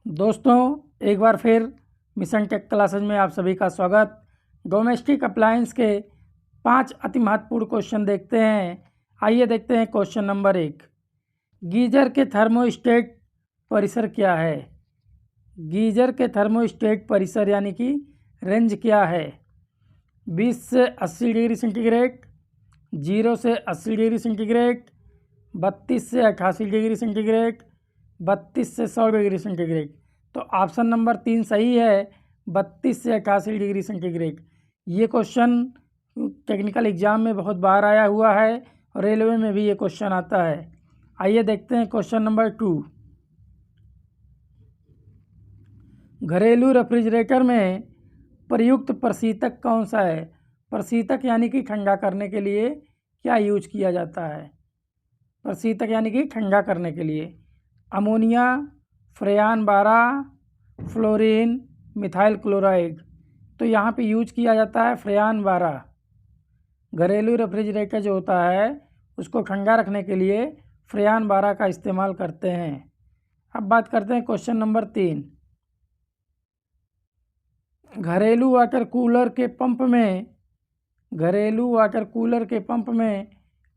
दोस्तों, एक बार फिर मिशन टेक क्लासेज में आप सभी का स्वागत। डोमेस्टिक अप्लायंस के 5 अति महत्वपूर्ण क्वेश्चन देखते हैं। आइए देखते हैं क्वेश्चन नंबर 1। गीजर के थर्मोस्टेट परिसर क्या है? गीजर के थर्मोस्टेट परिसर यानी कि रेंज क्या है? 20 से 80 डिग्री सेंटीग्रेड, 0 से 80 डिग्री सेंटीग्रेड, 32 से 88 डिग्री सेंटीग्रेड, 32 से 100 डिग्री सेंटीग्रेड। तो ऑप्शन नंबर 3 सही है, 32 से 88 डिग्री सेंटीग्रेड। ये क्वेश्चन टेक्निकल एग्जाम में बहुत बार आया हुआ है और रेलवे में भी ये क्वेश्चन आता है। आइए देखते हैं क्वेश्चन नंबर 2। घरेलू रेफ्रिजरेटर में प्रयुक्त प्रशीतक कौन सा है? प्रशीतक यानी कि ठंडा करने के लिए क्या यूज किया जाता है? प्रशीतक यानी कि ठंडा करने के लिए अमोनिया, फ्रेयान 12, फ्लोरीन, मिथाइल क्लोराइड। तो यहाँ पे यूज किया जाता है फ्रेयान 12। घरेलू रेफ्रिजरेटर जो होता है उसको ठंडा रखने के लिए फ्रेयान 12 का इस्तेमाल करते हैं। अब बात करते हैं क्वेश्चन नंबर 3। घरेलू वाटर कूलर के पंप में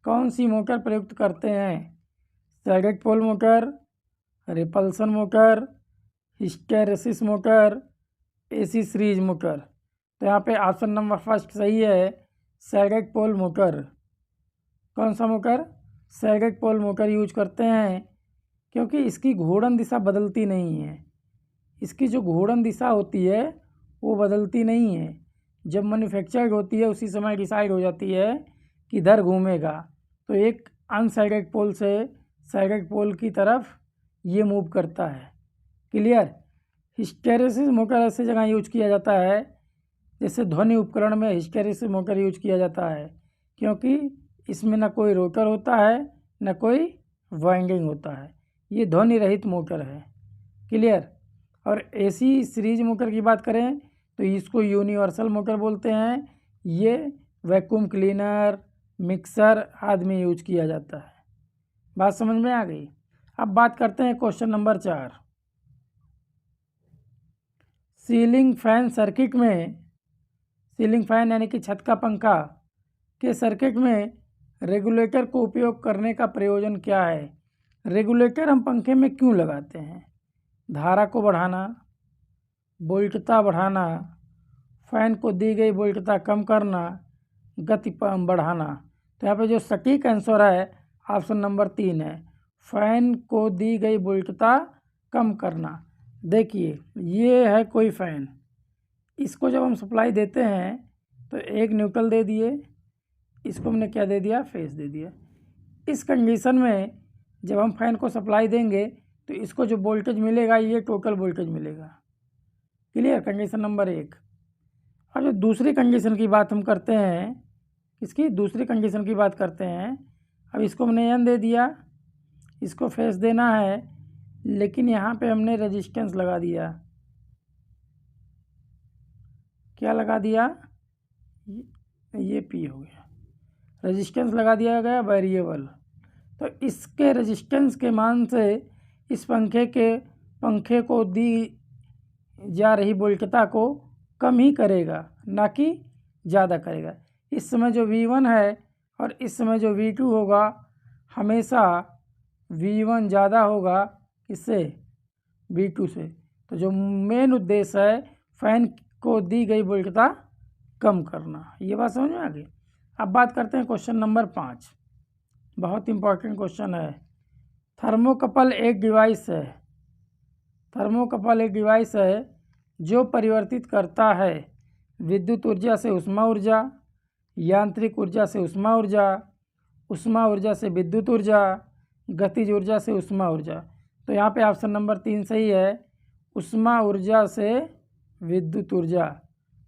कौन सी मोटर प्रयुक्त करते हैं? Shaded pole motor, repulsion motor, hysteresis motor, AC series motor. तो यहाँ पे ऑप्शन नंबर फर्स्ट सही है, सैडेड पोल मोटर। कौन सा motor? Shaded pole motor use करते हैं क्योंकि इसकी घूर्णन दिशा बदलती नहीं है। इसकी जो घूर्णन दिशा होती है वो बदलती नहीं है। जब मैन्युफैक्चर्ड होती है उसी समय डिसाइड हो जाती है कि इधर घूमेगा। तो एक अनसाइडेड पोल से साइडेड पोल की तरफ ये मूव करता है। क्लियर? हिस्टेरेसिस मोटर ऐसी जगह यूज किया जाता है जैसे ध्वनि उपकरण में हिस्टेरेसिस मोटर यूज किया जाता है क्योंकि इसमें न कोई रोटर होता है न कोई वाइंडिंग होता है। ये ध्वनि रहित मोटर है। क्लियर? और एसी सीरीज मोटर की बात करें तो इसको यूनिवर्सल मोटर बोलते हैं। ये वैक्यूम क्लीनर, मिक्सर आदि में यूज किया जाता है। बात समझ में आ गई? अब बात करते हैं क्वेश्चन नंबर 4। सीलिंग फैन यानी कि छत का पंखा के सर्किट में रेगुलेटर को उपयोग करने का प्रयोजन क्या है? रेगुलेटर हम पंखे में क्यों लगाते हैं? धारा को बढ़ाना, वोल्टता बढ़ाना, फैन को दी गई वोल्टता कम करना, गति बढ़ाना। तो यहाँ पे जो सटीक आंसर है ऑप्शन नंबर 3 है, फैन को दी गई वोल्टता कम करना। देखिए ये है कोई फैन, इसको जब हम सप्लाई देते हैं तो एक न्यूट्रल दे दिए, इसको हमने क्या दे दिया? फेस दे दिया। इस कंडीशन में जब हम फैन को सप्लाई देंगे तो इसको जो वोल्टेज मिलेगा ये टोटल वोल्टेज मिलेगा। क्लियर? Condition number 1। अब जो दूसरी कंडीशन की बात हम करते हैं, इसकी दूसरी कंडीशन की बात करते हैं। अब इसको हमने एन दे दिया, इसको फेस देना है, लेकिन यहाँ पे हमने रेजिस्टेंस लगा दिया। क्या लगा दिया? ये पी हो गया, रेजिस्टेंस लगा दिया गया वेरिएबल। तो इसके रेजिस्टेंस के मान से इस पंखे को दी जा रही वोल्टता को कम ही करेगा, ना कि ज़्यादा करेगा। इस समय जो V1 है और इस समय जो V2 होगा, हमेशा V1 ज़्यादा होगा किससे? V2 से। तो जो मेन उद्देश्य है फैन को दी गई वोल्टता कम करना। ये बात समझ में आ गई? अब बात करते हैं क्वेश्चन नंबर 5। बहुत इंपॉर्टेंट क्वेश्चन है। थर्मोकपल एक डिवाइस है जो परिवर्तित करता है विद्युत ऊर्जा से उष्मा ऊर्जा, यांत्रिक ऊर्जा से उष्मा ऊर्जा से विद्युत ऊर्जा, गतिज ऊर्जा से उष्मा ऊर्जा। तो यहाँ पे ऑप्शन नंबर 3 सही है, उष्मा ऊर्जा से विद्युत ऊर्जा।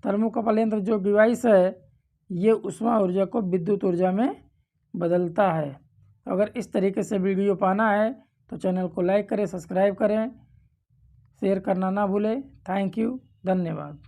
थर्मोकपल यंत्र जो डिवाइस है ये उष्मा ऊर्जा को विद्युत ऊर्जा में बदलता है। अगर इस तरीके से वीडियो पाना है तो चैनल को लाइक करें, सब्सक्राइब करें, शेयर करना ना भूलें। थैंक यू, धन्यवाद।